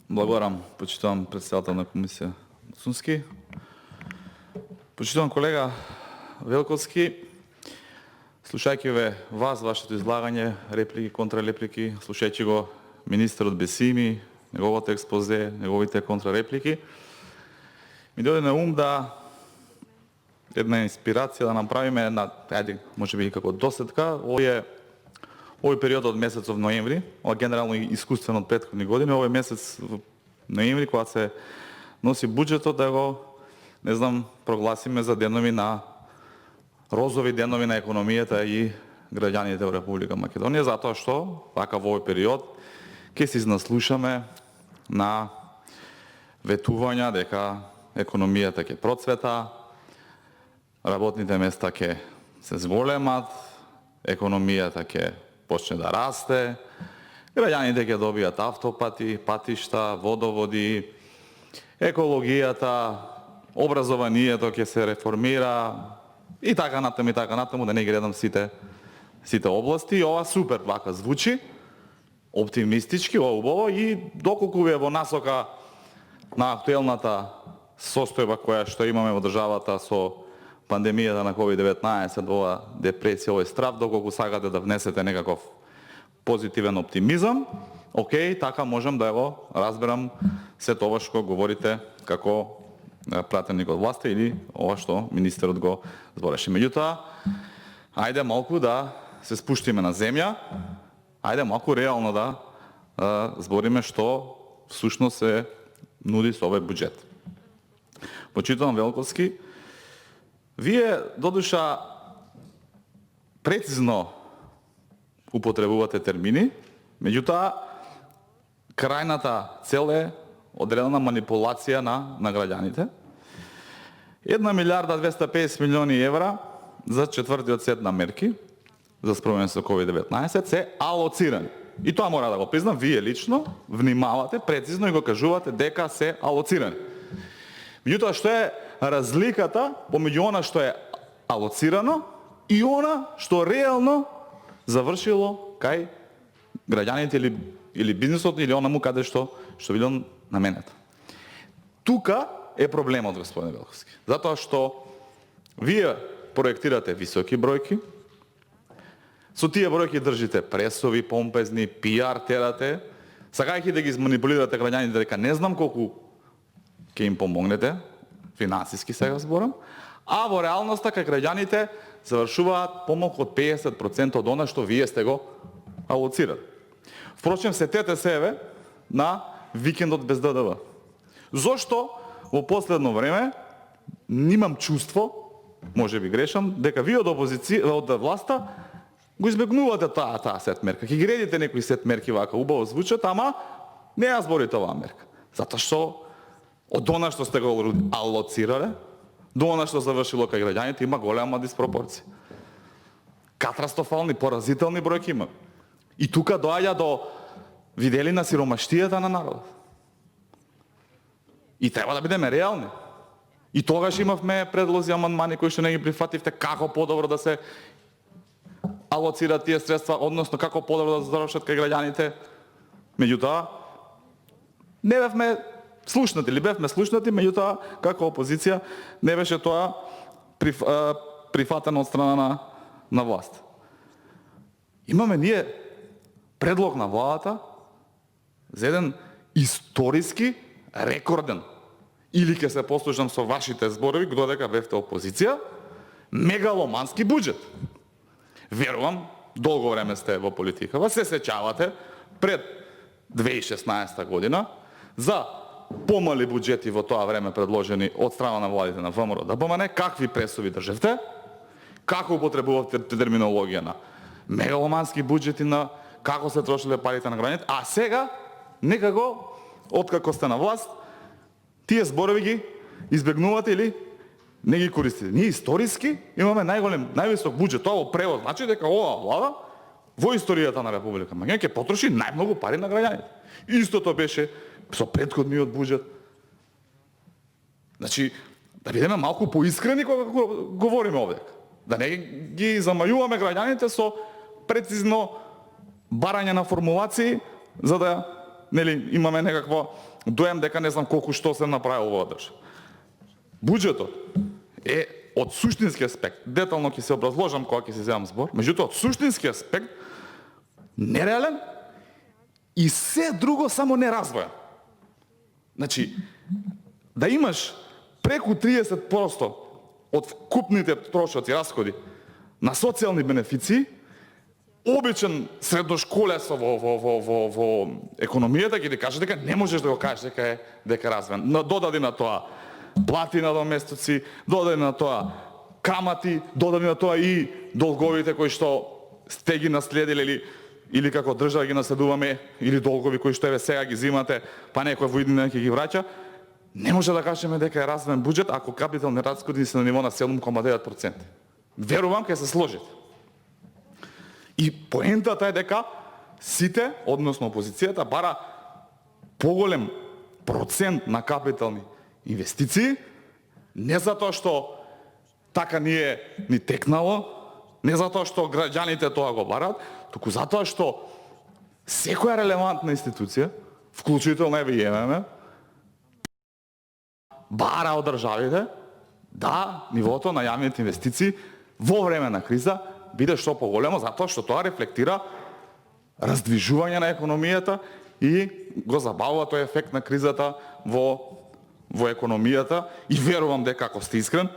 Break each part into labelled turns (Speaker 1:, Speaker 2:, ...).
Speaker 1: Благодарам, почитувам председател на комисија Сунски. Почитувам колега Велковски, слушајќи ве вас, вашето излагање, реплики, контралеплики, слушајќи го министерот Бесими, неговото експозе, неговите контрареплики, ми дојде на ум да една инспирација да направиме една, можеби како досетка, овој период од месецов ноември, ова генерално искуствено од претходни години, овој месец ноември, кога се носи буџетот, да го, не знам, прогласиме за денови на розови денови на економијата и граѓаните во Република Македонија, затоа што, вака во овој период, ќе се изнаслушаме на ветувања дека економијата ќе процвета, работните места ќе се зголемат, економијата ќе почне да расте, граѓаните ќе добијат автопати, патишта, водоводи, екологијата, образованието ќе се реформира и така натаму, да не ги редам сите области. И ова супер вака звучи, оптимистички, ова убаво и доколку ви е во насока на актуелната состојба која што имаме во државата со пандемијата на COVID-19, ова депресија, овој страв, доколку сакате да внесете некаков позитивен оптимизам, окей, така можам да го разберам се тоа што говорите како пратеник од власта или ова што министерот го збореше. Меѓутоа, ајде малку да се спуштиме на земја, ајде малку реално да збориме што всушност се нуди со овој буџет. Почитувам Велковски, вие додуша прецизно употребувате термини, меѓутоа крајната цел е одредена манипулација на граѓаните. 1 милиарда 250 милиони евра за четвртиот сет на мерки за справување со COVID-19 се алоцирани. И тоа мора да го признам, вие лично внимавате прецизно и го кажувате дека се алоцирани. Меѓутоа, што е разликата помеѓу она што е алоцирано и она што реално завршило кај граѓаните или бизнисот или онаму каде што било наменето. Тука е проблемот, господин Велковски. Затоа што вие проектирате високи бројки, со тие бројки држите пресови, помпезни, пиар терате, сакајќи да ги манипулирате граѓаните дека не знам колку ќе им помогнете, финансиски сега зборам, а во реалноста кај граѓаните завршуваат помалку од 50% од она што вие сте го алоцирали. Впрочем, сетете себе на викендот без ДДВ. Зошто во последно време немам чувство, може би грешам, дека вие од од власта го избегнувате таа сет мерка. Ќе ги редите некои сет мерки вака убаво звучат, ама не ја зборите оваа мерка. Затоа што од она што сте го алоцирале до она што завршило кај граѓаните има голема диспропорција. Катастрофални, поразителни бројки има. И тука доаѓа до виделина сиромаштијата на народот. И треба да бидеме реални. И тогаш имавме предлози, амандмани кои што не ги прифативте, како подобро да се алоцираат тие средства, односно како подобро да завршат кај граѓаните. Меѓутоа, не бевме слушнати, или бевме слушнати, меѓутоа, како опозиција, не беше тоа прифатено од страна на власт. Имаме ние предлог на владата за еден историски рекорден, или ќе се послушам со вашите зборови, додека бевте опозиција, мегаломански буџет. Верувам, долго време сте во политикава, се сеќавате пред 2016 година за помали буџети во тоа време предложени од страна на владите на ВМРО ДБМН, какви пресови држевте, како употребувавте терминологија на мегаломански буџети, на како се трошеле парите на граѓаните, а сега некако откако сте на власт, тие зборови ги избегнувате или не ги користите. Ние историски имаме највисок буџет, тоа во превод, значи дека оваа влада во историјата на Република Македонија ќе потроши најмногу пари на граѓаните. Истото беше со претходниот буџет. Значи, да бидеме малку поискрени кога говориме овде. Да не ги замајуваме граѓаните со прецизно барање на формулации за да нели имаме некакво доем дека не знам колку што се направило во држава. Буџетот е од суштински аспект, детално ќе се образложам кога ќе се земам збор, меѓутоа од суштински аспект нереален и се друго само неразвоен. Значи, да имаш преку 30% од вкупните трошоци, расходи на социјални бенефиции, обичен средношколец во економијата ќе ти каже дека не можеш да го кажеш дека е развоен. Додади на тоа плати на доместоци, додади на тоа камати, додади на тоа и долговите кои што сте ги наследиле или како држава ги наследуваме, или долгови кои што еве сега ги зимате, па некој во иднина ќе ги враќа, не може да кажеме дека е развоен буџет ако капитални расходи се на ниво на 7,9%. Верувам ќе се сложите. И поентата е дека сите, односно опозицијата, бара поголем процент на капитални инвестиции, не затоа што така ни текнало, не затоа што граѓаните тоа го барат, туку затоа што секоја релевантна институција, вклучително еве и ММФ, бара од државите да нивото на јавните инвестиции во време на криза биде што поголемо, затоа што тоа рефлектира раздвижување на економијата и го забавува тој ефект на кризата во економијата, и верувам дека ако сте искрен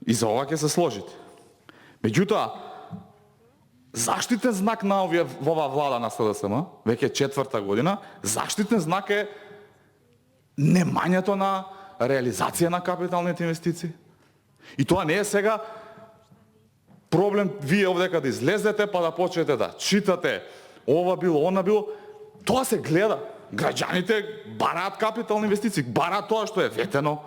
Speaker 1: и за ова ќе се сложите. Меѓутоа, заштитен знак на ова влада на СДСМ, веќе 4-та година, заштитен знак е немањето на реализација на капиталните инвестиции. И тоа не е сега проблем вие овдека да излезете па да почнете да читате ова било, она било. Тоа се гледа. Граѓаните бараат капитални инвестиции, бараат тоа што е ветено,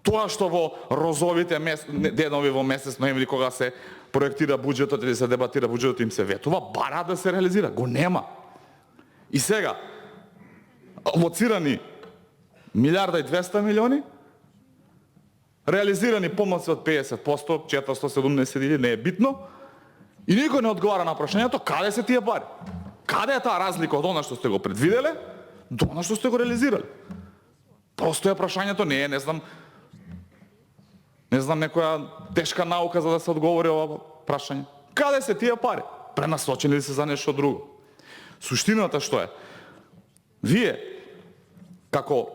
Speaker 1: тоа што во розовите денови во месец ноември кога се проектира буџетот или се дебатира буџетот им се ветува, бараат да се реализира. Го нема. И сега лоцирани 1,2 милиарди, реализирани помалку од 50%, 470 не е битно, и никој не одговара на прашањето каде се тие пари. Каде е таа разлика од она што сте го предвиделе до она што сте го реализирале? Просто е прашањето, не е, не знам некоја тешка наука за да се одговори ова прашање. Каде се тие пари? Пренасочени ли се за нешто друго? Суштината што е? Вие, како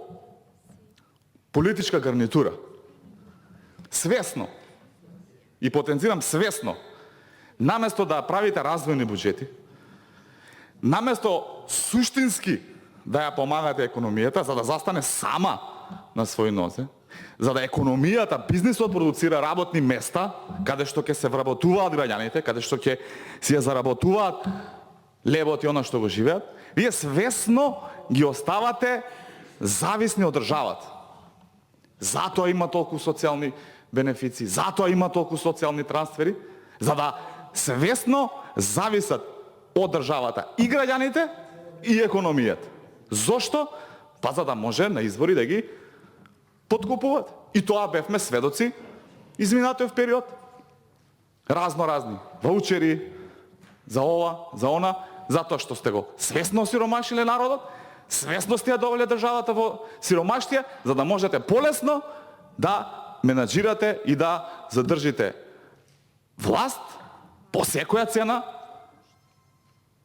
Speaker 1: политичка гарнитура, свесно, и потенцирам свесно, наместо да правите развојни буџети, наместо суштински да ја помагате економијата, за да застане сама на своји нозе, за да економијата, бизнисот продуцира работни места, каде што ќе се вработуваат граѓаните, каде што ќе си ја заработуваат лебот и она што го живеат, вие свесно ги оставате зависни од државата. Затоа има толку социјални бенефиции, затоа има толку социјални трансфери, за да свесно зависат од државата и граѓаните и економијата. Зошто? Па за да може на избори да ги подкупуваат. И тоа бевме сведоци изминатиот период. Разни ваучери за ова, за она, затоа што сте го свесно осиромашиле народот, свесно сте ја довеле државата во сиромаштија, за да можете полесно да менаџирате и да задржите власт по секоја цена,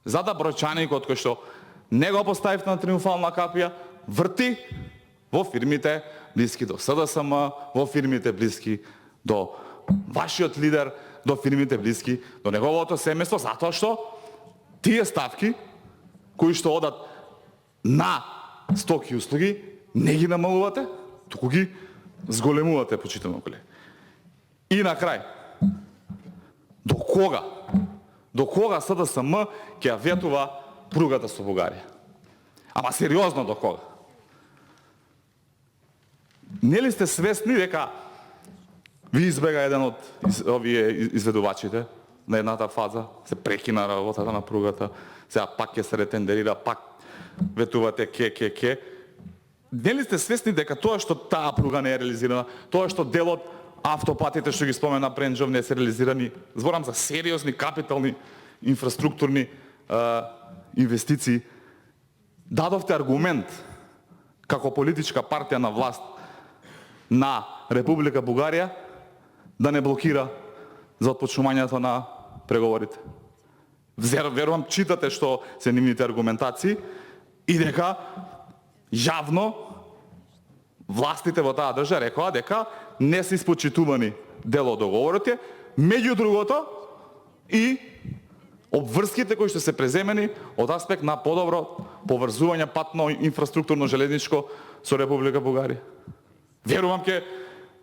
Speaker 1: за да бројчаникот кој што не го поставивте на триумфална капија врти во фирмите блиски до СДСМ, во фирмите блиски до вашиот лидер, до фирмите блиски до неговото семејство, затоа што тие ставки кои што одат на стоки и услуги не ги намалувате, туку ги зголемувате, почитано колеги. И на крај, до кога СДСМ ќе ја ветува пругата со Бугарија? Ама сериозно до кога? Нели сте свесни дека ви избега еден од овие изведувачите на едната фаза, се прекина работата на пругата, сега пак ќе се ретендерира, пак ветувате ке. Нели сте свесни дека тоа што таа пруга не е реализирана, тоа што делот автопатите што ги спомена Пренџов не се реализирани, зборам за сериозни капитални инфраструктурни инвестиции, дадовте аргумент како политичка партија на власт на Република Бугарија да не блокира за отпочнувањето на преговорите. Верувам, читате што се нивните аргументации и дека јавно властите во таа држава рекоа дека не се испочитувани дел од договорите, меѓу другото и обврските кои што се преземени од аспект на подобро поврзување патно инфраструктурно железничко со Република Бугарија. Верувам ке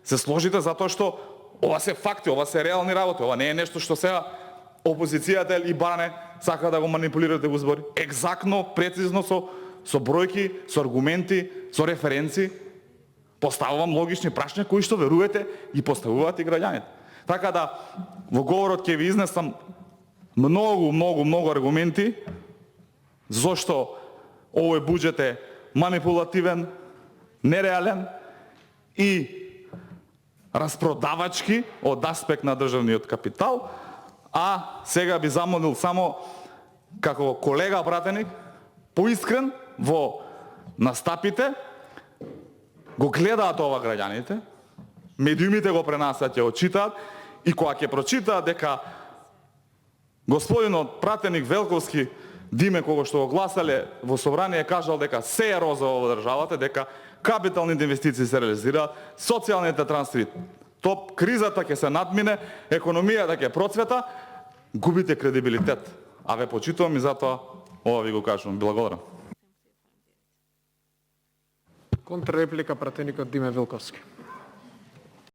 Speaker 1: се сложите затоа што ова се факти, ова се реални работи, ова не е нешто што сега опозицијата и Баране сака да го манипулираат да го збори. Екзактно, прецизно со бројки, со аргументи, со референци поставувам логични прашања кои што верувате и поставуваат и граѓаните. Така да во говорот ќе ви изнесам многу аргументи зошто овој буџет е манипулативен, нереален и распродавачки од аспект на државниот капитал, а сега би замолил само како колега пратеник поискрен во настапите, го гледаат ова граѓаните, медиумите го пренасат, ќе го читаат и кога ќе прочитаат дека господинот пратеник Велковски Диме, кога што го гласале во собрание, кажал дека се е розово во државата, дека капиталните инвестиции се реализираат, социјалните трансфери, кризата ќе се надмине, економијата ќе процвета, губите кредибилитет. А ве почитувам и затоа ова ви го кажувам. Благодарам.
Speaker 2: Контрреплика пратеникот Диме Велковски.